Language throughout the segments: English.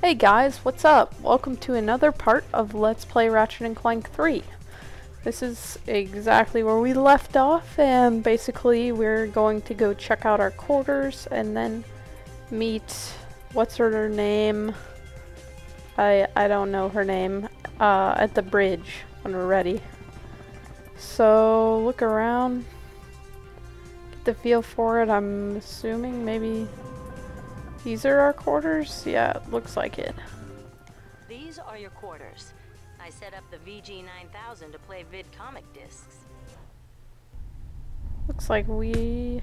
Hey guys, what's up? Welcome to another part of Let's Play Ratchet and Clank 3. This is exactly where we left off, and basically we're going to go check out our quarters and then meet, what's her name? I don't know her name, at the bridge when we're ready. So, look around, get the feel for it. I'm assuming maybe these are our quarters? Yeah, it looks like it. These are your quarters. I set up the VG9000 to play vid comic discs. Looks like we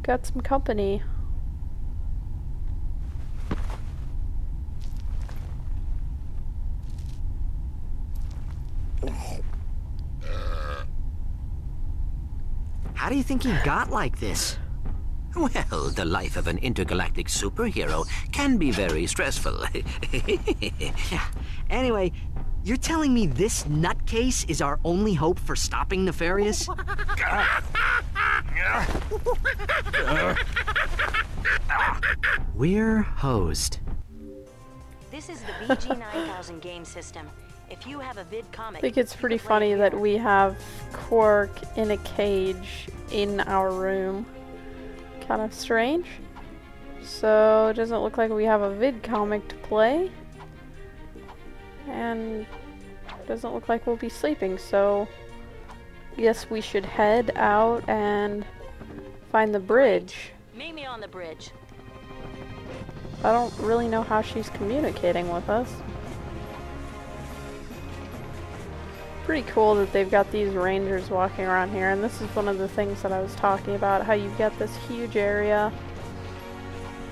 got some company. How do you think he got like this? Well, the life of an intergalactic superhero can be very stressful. Anyway, you're telling me this nutcase is our only hope for stopping Nefarious? We're hosed. This is the VG9000 game system. If you have a vid comic, I think it's pretty funny that we have Quark in a cage in our room. Kind of strange. So it doesn't look like we have a vid comic to play, and it doesn't look like we'll be sleeping, so yes, we should head out and find the bridge. Meet me on the bridge. I don't really know how she's communicating with us. Pretty cool that they've got these rangers walking around here, and this is one of the things that I was talking about, how you've got this huge area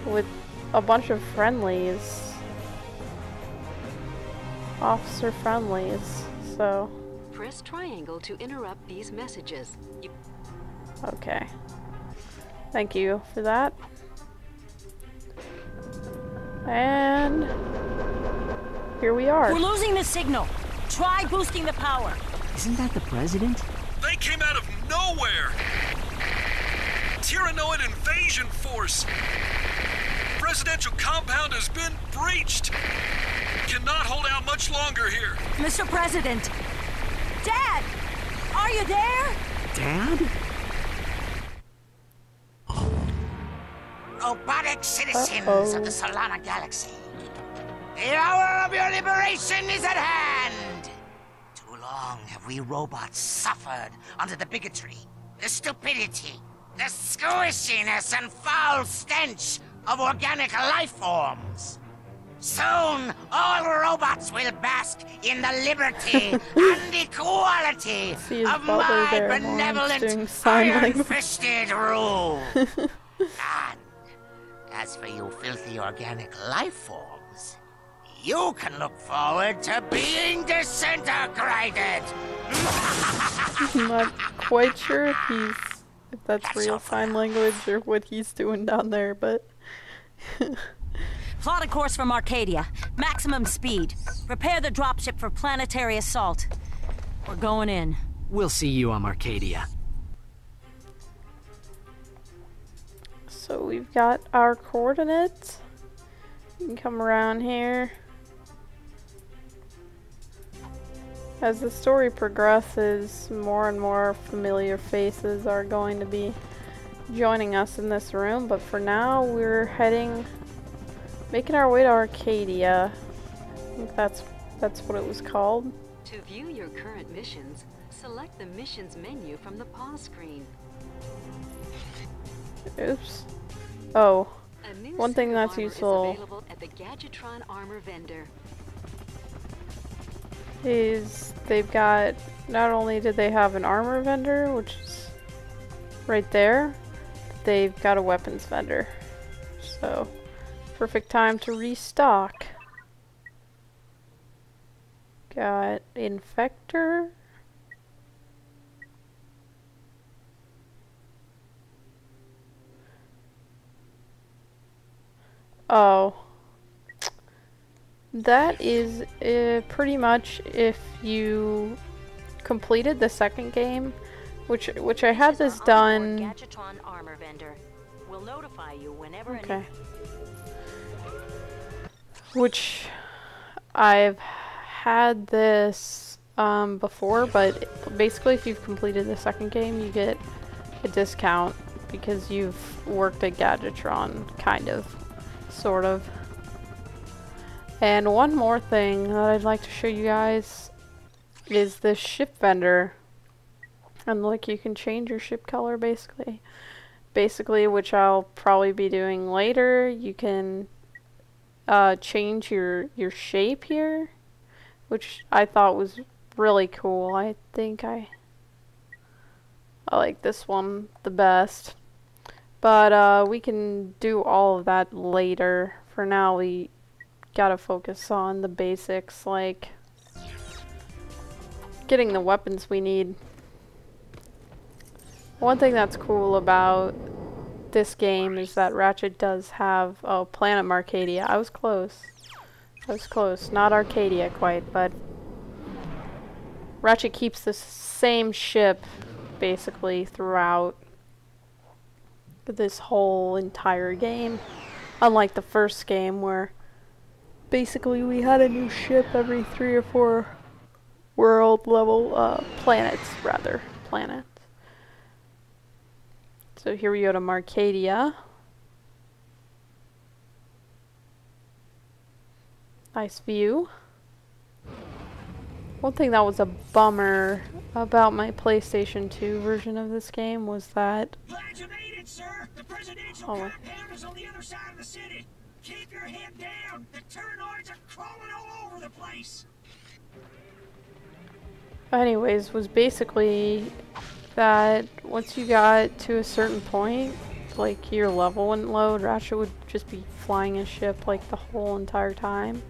with a bunch of friendlies, officer friendlies. So Press triangle to interrupt these messages. okay, thank you for that. And here we are. We're losing the signal. Try boosting the power. Isn't that the president? They came out of nowhere! Tyrannoid invasion force! Presidential compound has been breached! Cannot hold out much longer here! Mr. President! Dad! Are you there? Dad? Robotic citizens of the Solana Galaxy. The hour of your liberation is at hand! Too long have we robots suffered under the bigotry, the stupidity, the squishiness and foul stench of organic life forms. Soon, all robots will bask in the liberty and equality of my benevolent, iron-fisted rule. And as for you filthy organic life forms, you can look forward to being disintegrated. I'm not quite sure if that's real sign language or what he's doing down there, but Plot a course from Arcadia. Maximum speed. Prepare the dropship for planetary assault. We're going in. We'll see you on Arcadia. so we've got our coordinates. You can come around here. As the story progresses, more and more familiar faces are going to be joining us in this room, but for now we're making our way to Arcadia. I think that's what it was called. To view your current missions, select the missions menu from the pause screen. Oops. Oh, A new one thing suit of that's armor useful is available at the Gadgetron armor vendor. is they've got, not only did they have an armor vendor, which is right there, they've got a weapons vendor. So, perfect time to restock. Got Infector. Oh. That is pretty much if you completed the second game, which I had this done. Gadgetron armor vendor. We'll notify you whenever. Okay. which I've had this before, but basically if you've completed the second game, you get a discount because you've worked at Gadgetron, kind of, sort of. And one more thing that I'd like to show you guys is this ship vendor. And look, you can change your ship color basically, which I'll probably be doing later. You can change your shape here, which I thought was really cool. I think I like this one the best. But we can do all of that later. For now, we gotta focus on the basics, like getting the weapons we need. One thing that's cool about this game is that Ratchet does have, oh, Planet Marcadia. I was close. Not Arcadia quite, but Ratchet keeps the same ship basically throughout this whole entire game. Unlike the first game where basically we had a new ship every 3 or 4 world level, planets. So here we go to Marcadia. Nice view. One thing that was a bummer about my PlayStation 2 version of this game was that... Glad you made it, sir! The presidential compound is on the other side of the city! Keep your head down! The Turanoids are crawling all over the place! Anyways, was basically that once you got to a certain point, like your level wouldn't load, Ratchet would just be flying his ship like the whole entire time,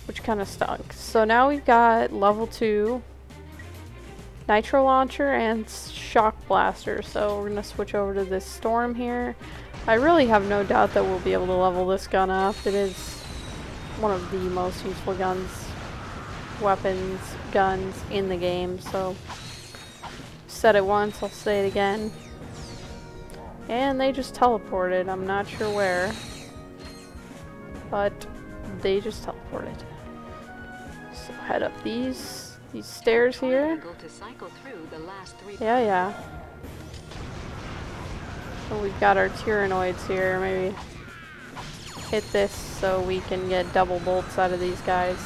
which kind of stunk. So now we've got level 2, Nitro Launcher, and Shock Blaster. So we're gonna switch over to this Storm here. I really have no doubt that we'll be able to level this gun up. It is one of the most useful guns in the game, so said it once, I'll say it again. And they just teleported. I'm not sure where, but they just teleported. So head up these stairs here. Yeah. So we've got our Tyrannoids here. Maybe hit this so we can get double bolts out of these guys.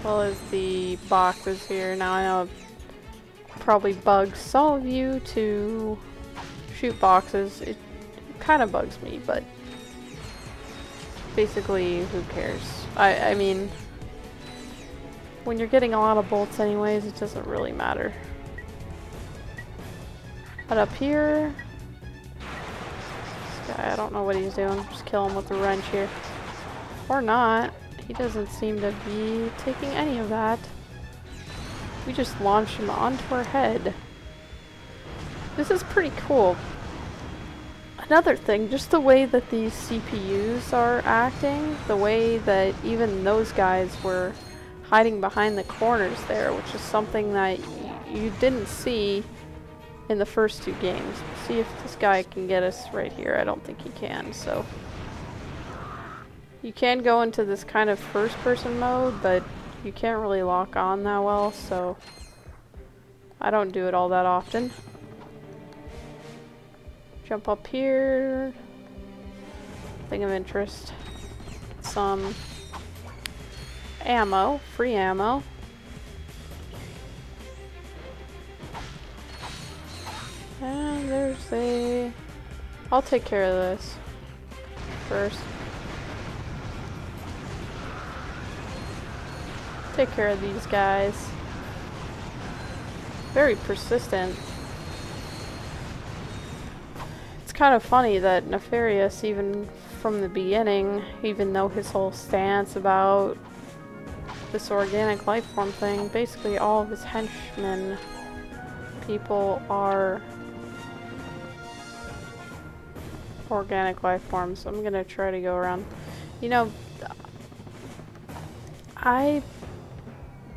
Well as the boxes here. Now I know it probably bugs some of you to shoot boxes. It kind of bugs me, but basically who cares? I mean, when you're getting a lot of bolts anyways, it doesn't really matter. But up here, this guy, I don't know what he's doing. Just kill him with the wrench here. Or not. He doesn't seem to be taking any of that. We just launched him onto our head. This is pretty cool. Another thing, just the way that these CPUs are acting, the way that even those guys were hiding behind the corners there, which is something that you didn't see in the first 2 games. See if this guy can get us right here. I don't think he can, so... You can go into this kind of first-person mode, but you can't really lock on that well, so I don't do it all that often. Jump up here. Thing of interest. Some ammo, free ammo. And there's a... I'll take care of this first. Take care of these guys. Very persistent. It's kind of funny that Nefarious, even from the beginning, even though his whole stance about this organic life form thing, basically all of his henchmen people are organic life forms. So I'm gonna try to go around. You know, I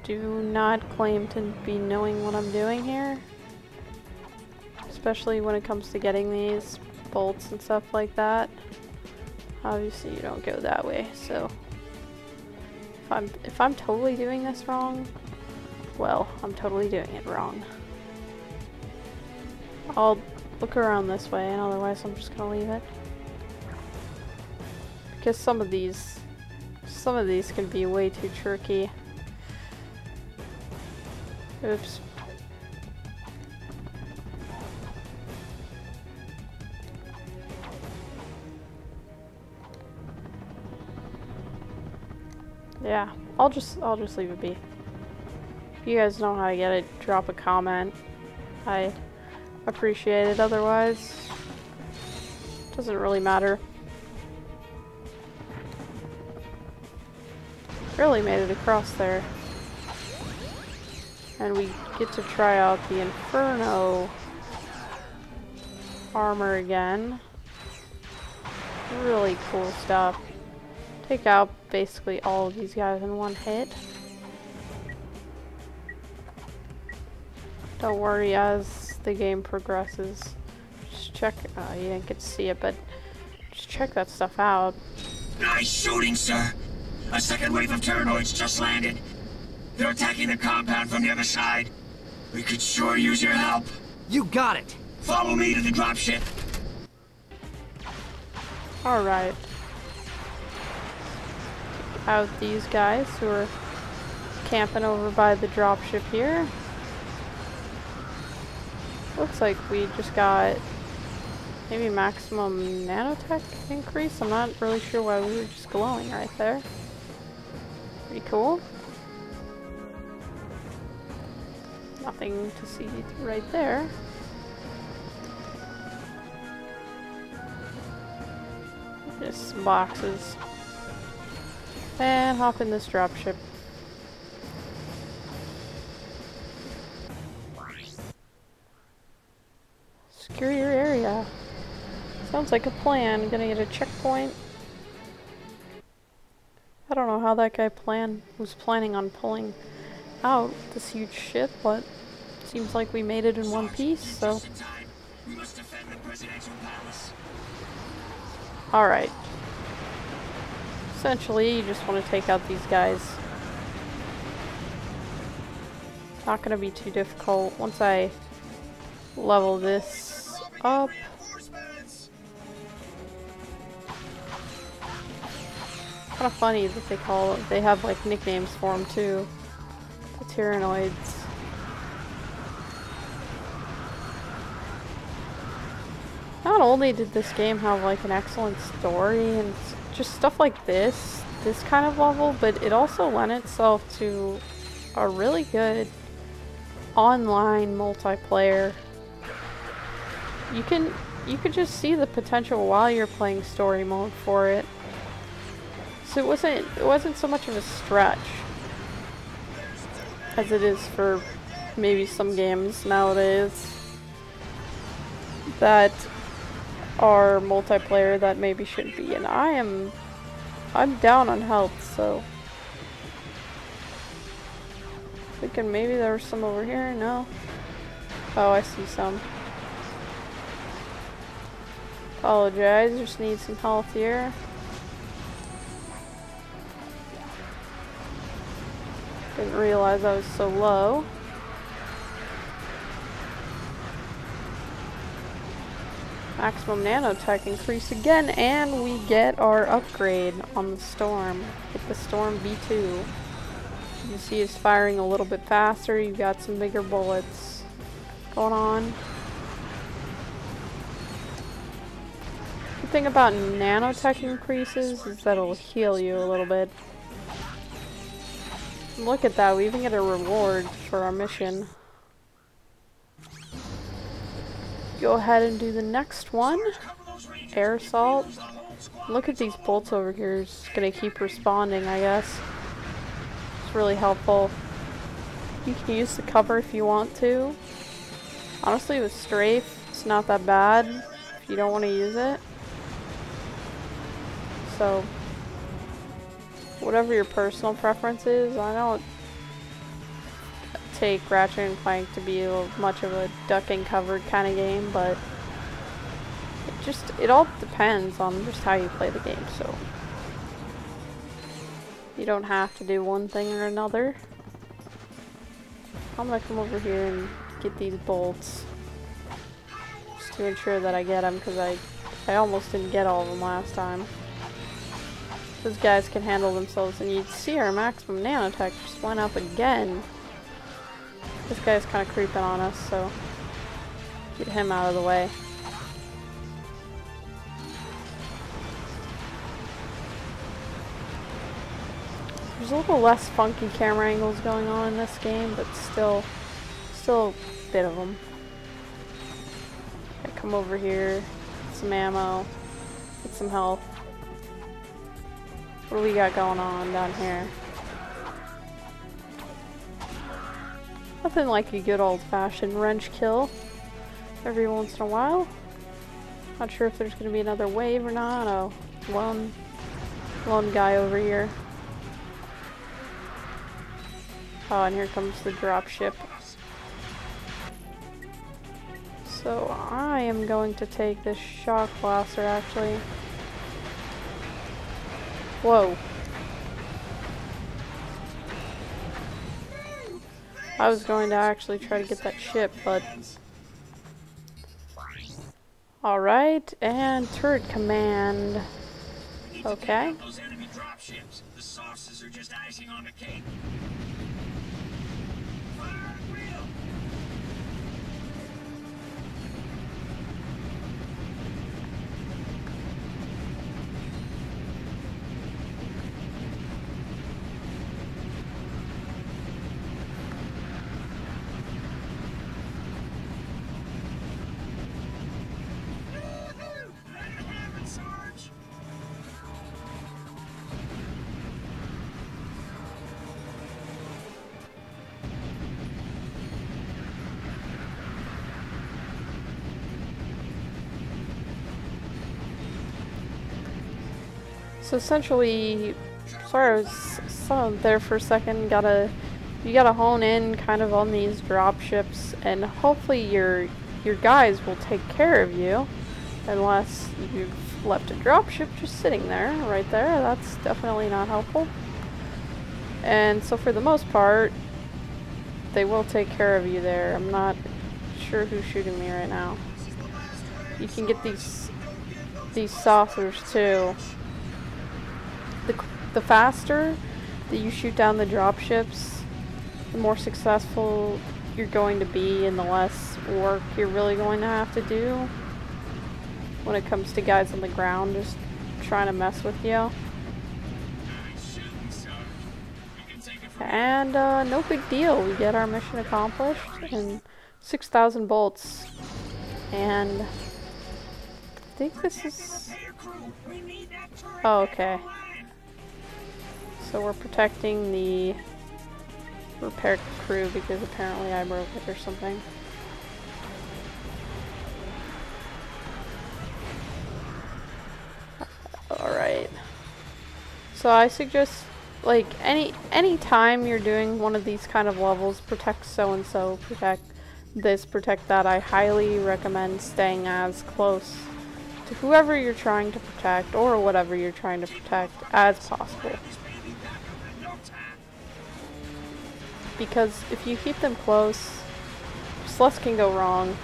do not claim to be knowing what I'm doing here, especially when it comes to getting these bolts and stuff like that. Obviously you don't go that way, so if I'm totally doing this wrong, well, I'm totally doing it wrong. I'll look around this way, and otherwise I'm just gonna leave it. Because some of these can be way too tricky. Oops. Yeah, I'll just leave it be. If you guys know how to get it, drop a comment. I appreciate it, otherwise doesn't really matter. Really made it across there. And we get to try out the Inferno armor again. Really cool stuff. Take out basically all of these guys in one hit. Don't worry as the game progresses. Just check, you didn't get to see it, but just check that stuff out. Nice shooting, sir. A second wave of Terranoids just landed. They're attacking the compound from the other side. We could sure use your help. You got it. Follow me to the dropship. Alright. Out these guys who are camping over by the dropship here. Looks like we just got maybe maximum nanotech increase. I'm not really sure why we were just glowing right there. Pretty cool. Nothing to see right there. Just some boxes. And hop in this dropship. Secure your area. Sounds like a plan. Gonna get a checkpoint. I don't know how that guy was planning on pulling out this huge ship, but seems like we made it in one piece, so. Alright. Essentially, you just want to take out these guys. Not gonna be too difficult. Once I level this up. Kind of funny that they have like nicknames for them too. The Tyrannoids. Not only did this game have like an excellent story and just stuff like this kind of level, but it also lent itself to a really good online multiplayer. You could just see the potential while you're playing story mode for it. So it wasn't so much of a stretch as it is for maybe some games nowadays that are multiplayer that maybe shouldn't be. And I'm down on health, so thinking maybe there was some over here. No. Oh, I see some. Apologize, just need some health here. Didn't realize I was so low. Maximum nanotech increase again, and we get our upgrade on the Storm. Get the Storm B2. You can see it's firing a little bit faster. You've got some bigger bullets going on. The thing about nanotech increases is that it'll heal you a little bit. Look at that, we even get a reward for our mission. Go ahead and do the next one. Air assault. Look at these bolts over here, it's gonna keep responding, I guess. It's really helpful. You can use the cover if you want to. Honestly, with strafe, it's not that bad if you don't want to use it. So, whatever your personal preference is. I don't take Ratchet and Clank to be much of a duck and covered kind of game, but it it all depends on just how you play the game, so you don't have to do one thing or another. I'm gonna come over here and get these bolts just to ensure that I get them, because I almost didn't get all of them last time. Those guys can handle themselves, and you see our maximum nanotech just went up again. This guy's kind of creeping on us, so get him out of the way. There's a little less funky camera angles going on in this game, but still a bit of them. I come over here, get some ammo, get some health. What do we got going on down here? Nothing like a good old-fashioned wrench kill every once in a while. Not sure if there's going to be another wave or not. Oh, lone guy over here. Oh, and here comes the dropship. So I am going to take this shock blaster, actually. Whoa. I was going to actually try to get that ship, but... Alright, and turret command. Okay. Those enemy dropships. The sauces are just icing on the cake. Fire at will. So essentially, sorry I was silent there for a second, you gotta hone in kind of on these drop ships, and hopefully your guys will take care of you, unless you've left a drop ship just sitting there, right there. That's definitely not helpful. And so for the most part, they will take care of you there. I'm not sure who's shooting me right now. You can get these saucers too. The faster that you shoot down the dropships, the more successful you're going to be, and the less work you're really going to have to do when it comes to guys on the ground just trying to mess with you. And no big deal, we get our mission accomplished, and 6,000 bolts. And I think this is... Oh, okay. So we're protecting the repair crew because apparently I broke it or something. Alright. So I suggest, like, any time you're doing one of these kind of levels, protect so-and-so, protect this, protect that, I highly recommend staying as close to whoever you're trying to protect, or whatever you're trying to protect, as possible. Because if you keep them close, just less can go wrong.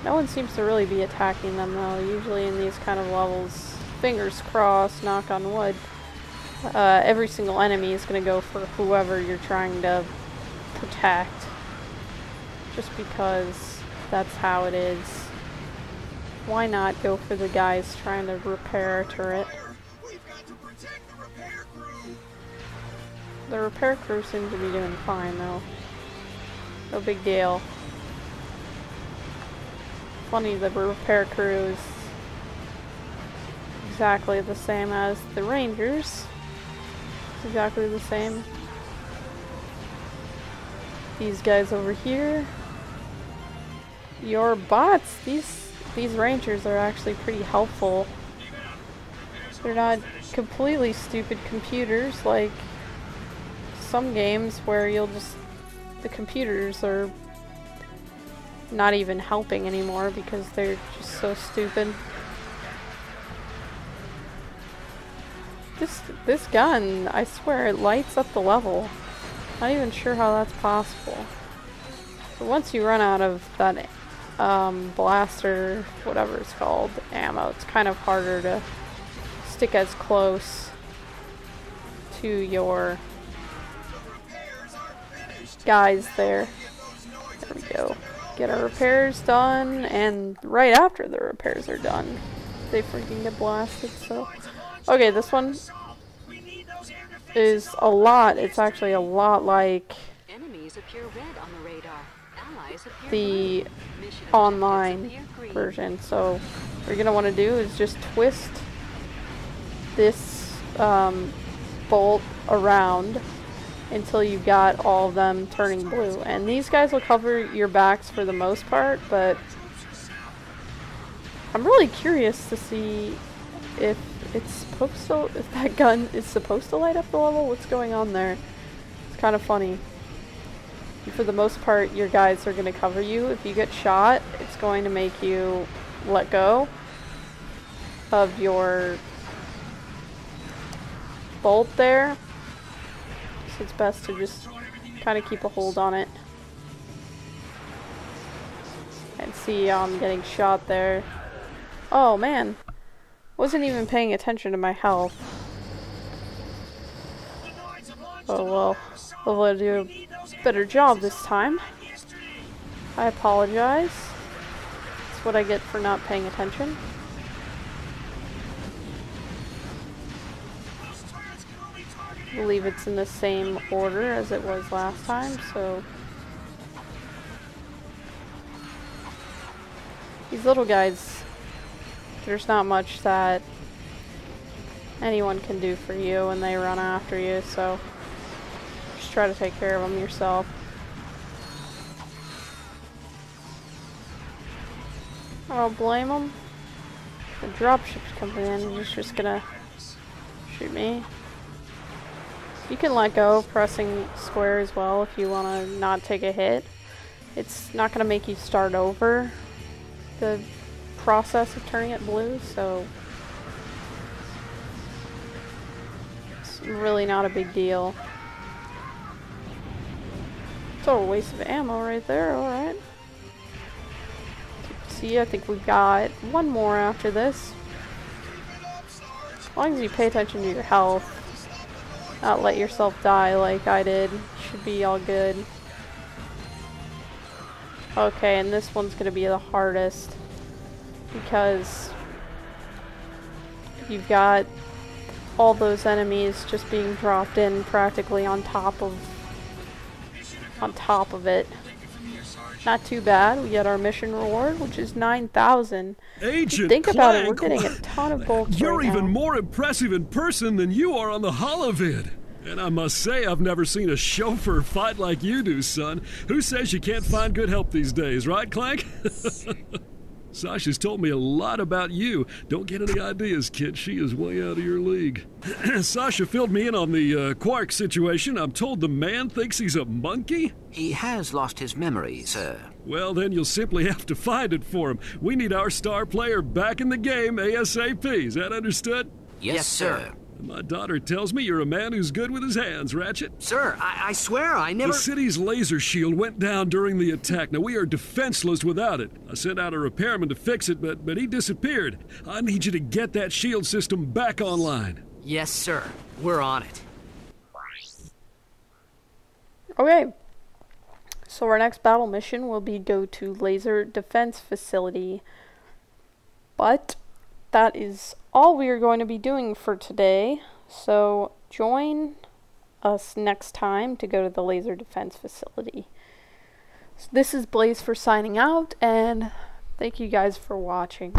No one seems to really be attacking them though. Usually in these kind of levels, fingers crossed, knock on wood, every single enemy is going to go for whoever you're trying to protect. Just because that's how it is. Why not go for the guys trying to repair a turret? The repair crew seems to be doing fine though. No big deal. Funny, the repair crew is exactly the same as the Rangers. It's exactly the same. These guys over here. Your bots, these Rangers are actually pretty helpful. They're not completely stupid computers like some games where the computers are not even helping anymore because they're just so stupid. This gun, I swear, it lights up the level. Not even sure how that's possible. But once you run out of that blaster, whatever it's called, ammo, it's kind of harder to stick as close to your guys there. There we go. Get our repairs done, and right after the repairs are done, they freaking get blasted, so. Okay, this one is a lot. It's actually a lot like Enemies appear red on the radar. Allies appear the blue. Mission online objectives appear green. version. So what you're gonna want to do is just twist this bolt around until you got all of them turning blue. And these guys will cover your backs for the most part, but I'm really curious to see if it's supposed to, if that gun is supposed to light up the level. What's going on there? It's kind of funny. And for the most part, your guys are going to cover you. If you get shot, it's going to make you let go of your bolt there. So it's best to just kind of keep a hold on it. And see, I'm getting shot there. Oh man. Wasn't even paying attention to my health. Oh well. I'll do a better job this time. I apologize. That's what I get for not paying attention. I believe it's in the same order as it was last time, so. These little guys, there's not much that anyone can do for you when they run after you, so just try to take care of them yourself. I don't blame them. The dropship's coming in and it's just gonna shoot me. You can let go pressing square as well if you want to not take a hit. It's not gonna make you start over the process of turning it blue, so it's really not a big deal. Total waste of ammo right there, alright. See, I think we've got one more after this. As long as you pay attention to your health, not let yourself die like I did, should be all good. Okay, and this one's gonna be the hardest because you've got all those enemies just being dropped in practically on top of it. Not too bad. We get our mission reward, which is 9,000. Agent Think about it, we're Clank, getting a ton of bolts you're right even now. more impressive in person than you are on the holovid. And I must say, I've never seen a chauffeur fight like you do, son. Who says you can't find good help these days, right, Clank? Sasha's told me a lot about you. Don't get any ideas, kid. She is way out of your league. Sasha filled me in on the Quark situation. I'm told the man thinks he's a monkey? He has lost his memory, sir. Well, then you'll simply have to find it for him. We need our star player back in the game ASAP. Is that understood? Yes, sir. My daughter tells me you're a man who's good with his hands, Ratchet. Sir, I swear I never... The city's laser shield went down during the attack. Now, we are defenseless without it. I sent out a repairman to fix it, but he disappeared. I need you to get that shield system back online. Yes, sir. We're on it. Okay. So our next battle mission will be go to laser defense facility. But that is all we are going to be doing for today. So join us next time to go to the laser defense facility. So this is Blazefur signing out, and thank you guys for watching.